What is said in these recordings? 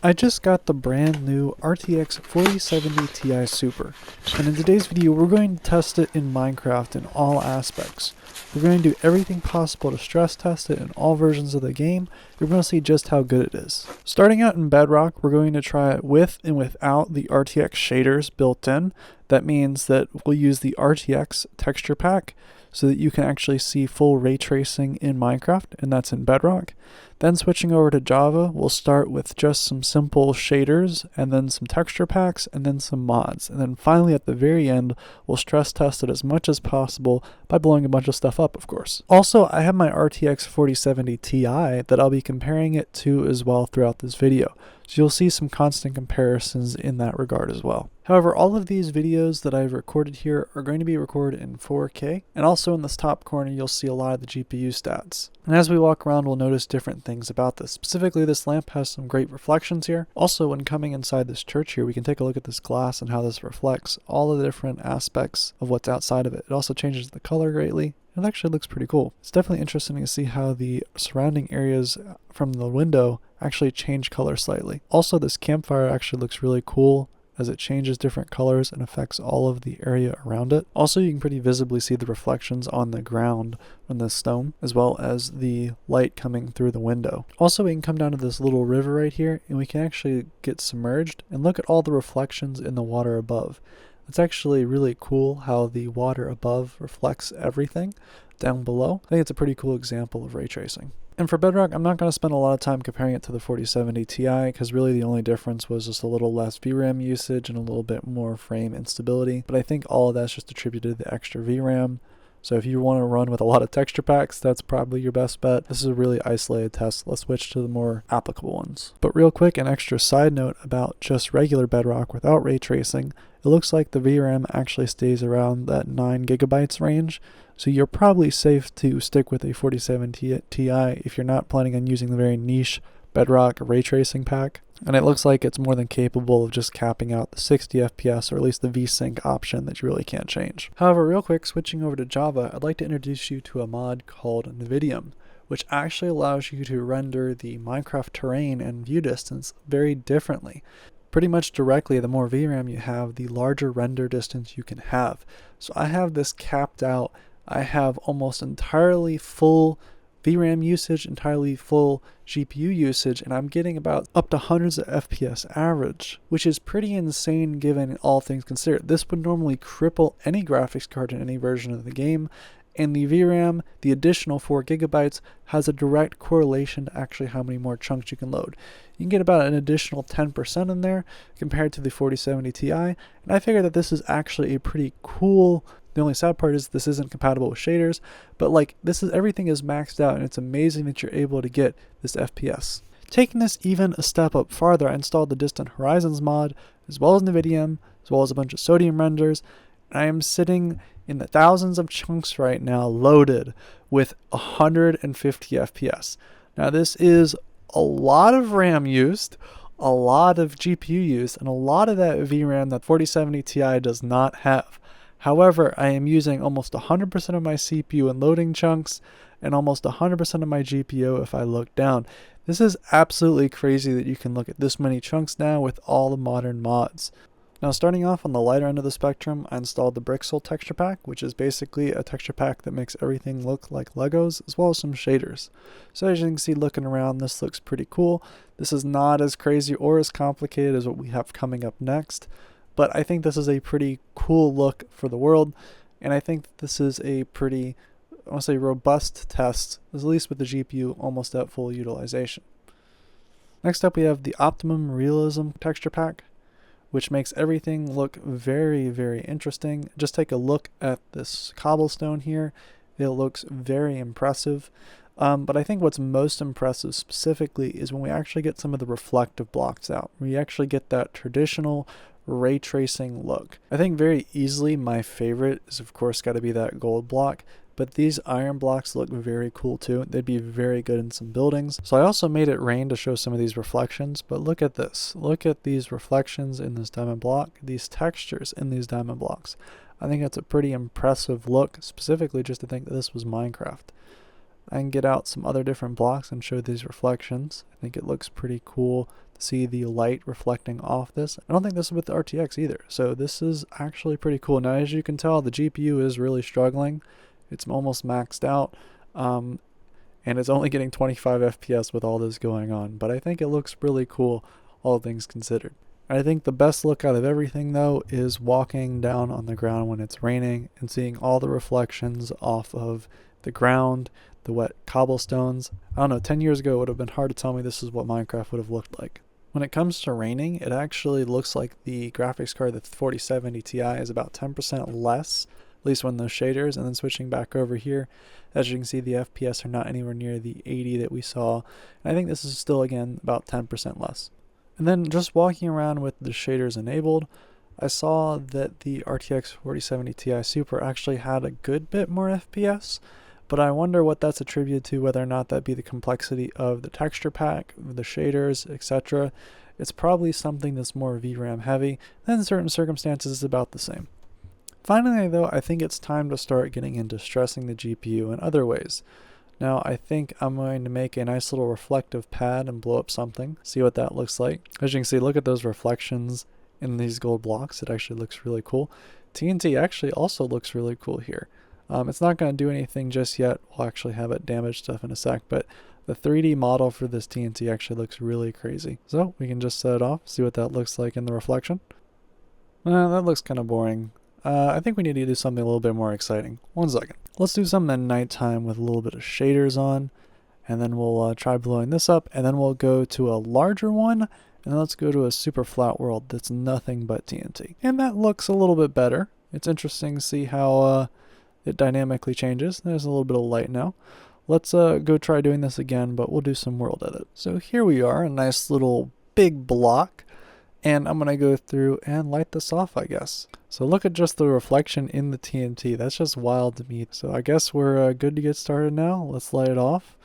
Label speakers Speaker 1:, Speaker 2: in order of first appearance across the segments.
Speaker 1: I just got the brand new RTX 4070 Ti Super, and in today's video we're going to test it in Minecraft in all aspects. We're going to do everything possible to stress test it in all versions of the game. You're going to see just how good it is. Starting out in Bedrock, we're going to try it with and without the RTX shaders built in. That means that we'll use the RTX texture pack so that you can actually see full ray tracing in Minecraft, and that's in Bedrock. Then switching over to Java, we'll start with just some simple shaders, and then some texture packs, and then some mods. And then finally at the very end, we'll stress test it as much as possible by blowing a bunch of stuff up, of course. Also, I have my RTX 4070 Ti that I'll be comparing it to as well throughout this video. So you'll see some constant comparisons in that regard as well. However, all of these videos that I've recorded here are going to be recorded in 4K, and also in this top corner you'll see a lot of the GPU stats. And as we walk around, we'll notice different things about this. Specifically, this lamp has some great reflections here. Also, when coming inside this church here, we can take a look at this glass and how this reflects all of the different aspects of what's outside of it. It also changes the color greatly. It actually looks pretty cool. It's definitely interesting to see how the surrounding areas from the window actually change color slightly. Also, this campfire actually looks really cool as it changes different colors and affects all of the area around it. Also, you can pretty visibly see the reflections on the ground on the stone, as well as the light coming through the window. Also, we can come down to this little river right here, and we can actually get submerged and look at all the reflections in the water above. It's actually really cool how the water above reflects everything down below. I think it's a pretty cool example of ray tracing. And for Bedrock, I'm not going to spend a lot of time comparing it to the 4070 Ti, because really the only difference was just a little less VRAM usage and a little bit more frame instability. But I think all of that's just attributed to the extra VRAM. So if you want to run with a lot of texture packs, that's probably your best bet. This is a really isolated test. Let's switch to the more applicable ones. But real quick, an extra side note about just regular Bedrock without ray tracing. It looks like the VRAM actually stays around that 9 gigabytes range. So you're probably safe to stick with a 4070 Ti if you're not planning on using the very niche Bedrock ray tracing pack. And it looks like it's more than capable of just capping out the 60 FPS, or at least the VSync option that you really can't change. However, real quick, switching over to Java, I'd like to introduce you to a mod called Nvidia, which actually allows you to render the Minecraft terrain and view distance very differently. Pretty much directly, the more VRAM you have, the larger render distance you can have. So I have this capped out. I have almost entirely full VRAM usage, entirely full GPU usage, and I'm getting about up to hundreds of FPS average, which is pretty insane given all things considered. This would normally cripple any graphics card in any version of the game, and the VRAM, the additional 4 gigabytes, has a direct correlation to actually how many more chunks you can load. You can get about an additional 10% in there compared to the 4070 Ti, and I figure that this is actually a pretty cool. The only sad part is this isn't compatible with shaders, but like everything is maxed out, and it's amazing that you're able to get this FPS. Taking this even a step up farther, I installed the Distant Horizons mod, as well as Nvidia, as well as a bunch of sodium renders. I am sitting in the thousands of chunks right now loaded with 150 FPS. Now this is a lot of RAM used, a lot of GPU used, and a lot of that VRAM that 4070 Ti does not have. However, I am using almost 100% of my CPU in loading chunks and almost 100% of my GPU if I look down. This is absolutely crazy that you can look at this many chunks now with all the modern mods. Now, starting off on the lighter end of the spectrum, I installed the Brixel texture pack, which is basically a texture pack that makes everything look like Legos, as well as some shaders. So as you can see, looking around, this looks pretty cool. This is not as crazy or as complicated as what we have coming up next, but I think this is a pretty cool look for the world, and I think this is a pretty, I want to say, robust test, at least with the GPU almost at full utilization. Next up, we have the Optimum Realism texture pack, which makes everything look very, very interesting. Just take a look at this cobblestone here. It looks very impressive. But I think what's most impressive specifically is when we actually get some of the reflective blocks out. We actually get that traditional ray tracing look. I think very easily my favorite is of course got to be that gold block, but these iron blocks look very cool too. They'd be very good in some buildings. So I also made it rain to show some of these reflections, but look at this. Look at these reflections in this diamond block, these textures in these diamond blocks. I think that's a pretty impressive look, specifically just to think that this was Minecraft. I can get out some other different blocks and show these reflections. I think it looks pretty cool to see the light reflecting off this. I don't think this is with the RTX either, so this is actually pretty cool. Now, as you can tell, the GPU is really struggling. It's almost maxed out, and it's only getting 25 FPS with all this going on, but I think it looks really cool, all things considered. I think the best look out of everything, though, is walking down on the ground when it's raining and seeing all the reflections off of the ground, the wet cobblestones. I don't know, 10 years ago it would have been hard to tell me this is what Minecraft would have looked like. When it comes to raining, it actually looks like the graphics card, the 4070 Ti, is about 10% less, at least when those shaders, and then switching back over here, as you can see, the FPS are not anywhere near the 80 that we saw, and I think this is still, again, about 10% less. And then just walking around with the shaders enabled, I saw that the RTX 4070 Ti Super actually had a good bit more FPS, but I wonder what that's attributed to, whether or not that be the complexity of the texture pack, the shaders, etc. It's probably something that's more VRAM heavy, then in certain circumstances it's about the same. Finally, though, I think it's time to start getting into stressing the GPU in other ways. Now, I think I'm going to make a nice little reflective pad and blow up something, see what that looks like. As you can see, look at those reflections in these gold blocks. It actually looks really cool. TNT actually also looks really cool here. It's not going to do anything just yet. We'll actually have it damage stuff in a sec, but the 3D model for this TNT actually looks really crazy. So we can just set it off, see what that looks like in the reflection. That looks kind of boring. I think we need to do something a little bit more exciting. 1 second. Let's do something at nighttime with a little bit of shaders on, and then we'll try blowing this up, and then we'll go to a larger one, and then let's go to a super flat world that's nothing but TNT. And that looks a little bit better. It's interesting to see how it dynamically changes. There's a little bit of light now. Let's go try doing this again, but we'll do some world edit. So here we are, a nice little big block. And I'm going to go through and light this off, I guess. So look at just the reflection in the TNT. That's just wild to me. So I guess we're good to get started now. Let's light it off.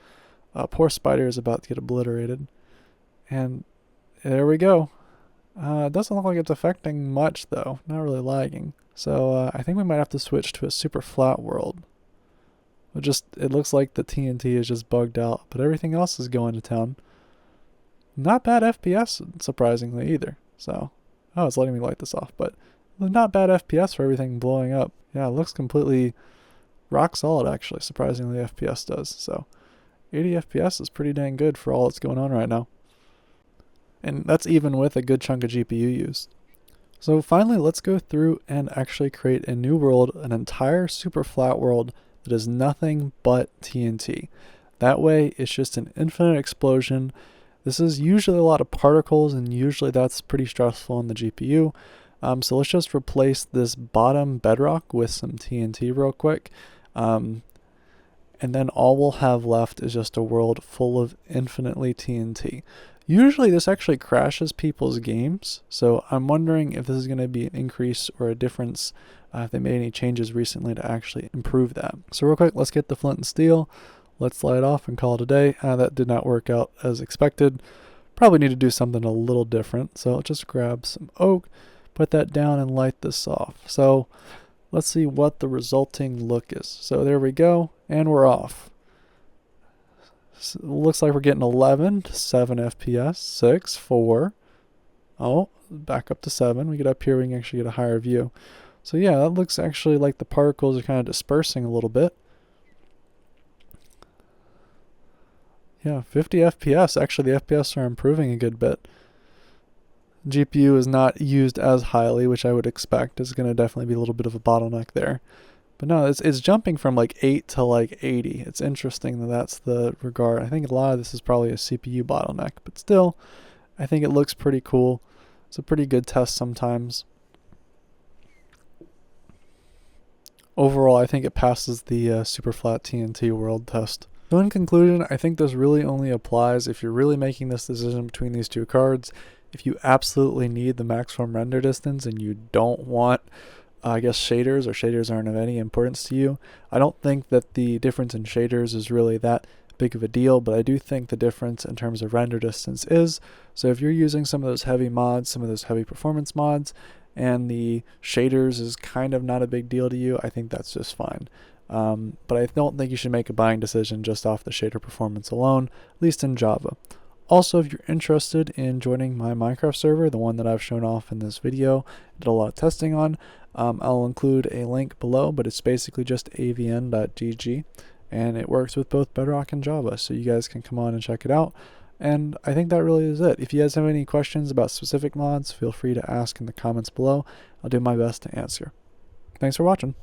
Speaker 1: Poor spider is about to get obliterated. And there we go. It doesn't look like it's affecting much, though. Not really lagging. So I think we might have to switch to a super flat world. It looks like the TNT is just bugged out, but everything else is going to town. Not bad FPS, surprisingly, either. So, oh, it's letting me light this off, but not bad FPS for everything blowing up. Yeah, it looks completely rock solid, actually, surprisingly, FPS does. So, 80 FPS is pretty dang good for all that's going on right now. And that's even with a good chunk of GPU used. So finally, let's go through and actually create a new world, an entire super flat world that is nothing but TNT. That way, it's just an infinite explosion. This is usually a lot of particles, and usually that's pretty stressful on the GPU. So let's just replace this bottom bedrock with some TNT real quick. And then all we'll have left is just a world full of infinitely TNT. Usually this actually crashes people's games, so I'm wondering if this is going to be an increase or a difference, if they made any changes recently to actually improve that. So real quick, let's get the flint and steel. Let's light off and call it a day. That did not work out as expected. Probably need to do something a little different. So let's just grab some oak, put that down, and light this off. So let's see what the resulting look is. So there we go, and we're off. So it looks like we're getting 11 to 7 FPS, 6, 4. Oh, back up to 7. We get up here, we can actually get a higher view. So yeah, that looks actually like the particles are kind of dispersing a little bit. Yeah, 50 FPS. Actually, the FPS are improving a good bit. GPU is not used as highly, which I would expect is going to definitely be a little bit of a bottleneck there. But no, it's jumping from like 8 to like 80. It's interesting that that's the regard. I think a lot of this is probably a CPU bottleneck, but still, I think it looks pretty cool. It's a pretty good test sometimes. Overall, I think it passes the super flat TNT world test. So in conclusion, I think this really only applies if you're really making this decision between these two cards. If you absolutely need the maximum render distance and you don't want, I guess, shaders, or shaders aren't of any importance to you. I don't think that the difference in shaders is really that big of a deal, but I do think the difference in terms of render distance is. So if you're using some of those heavy mods, some of those heavy performance mods, and the shaders is kind of not a big deal to you, I think that's just fine. but I don't think you should make a buying decision just off the shader performance alone, at least in Java. Also, if you're interested in joining my Minecraft server, the one that I've shown off in this video, did a lot of testing on, I'll include a link below, but it's basically just avn.gg, and it works with both Bedrock and Java, so you guys can come on and check it out. And I think that really is it. If you guys have any questions about specific mods, feel free to ask in the comments below. I'll do my best to answer. Thanks for watching.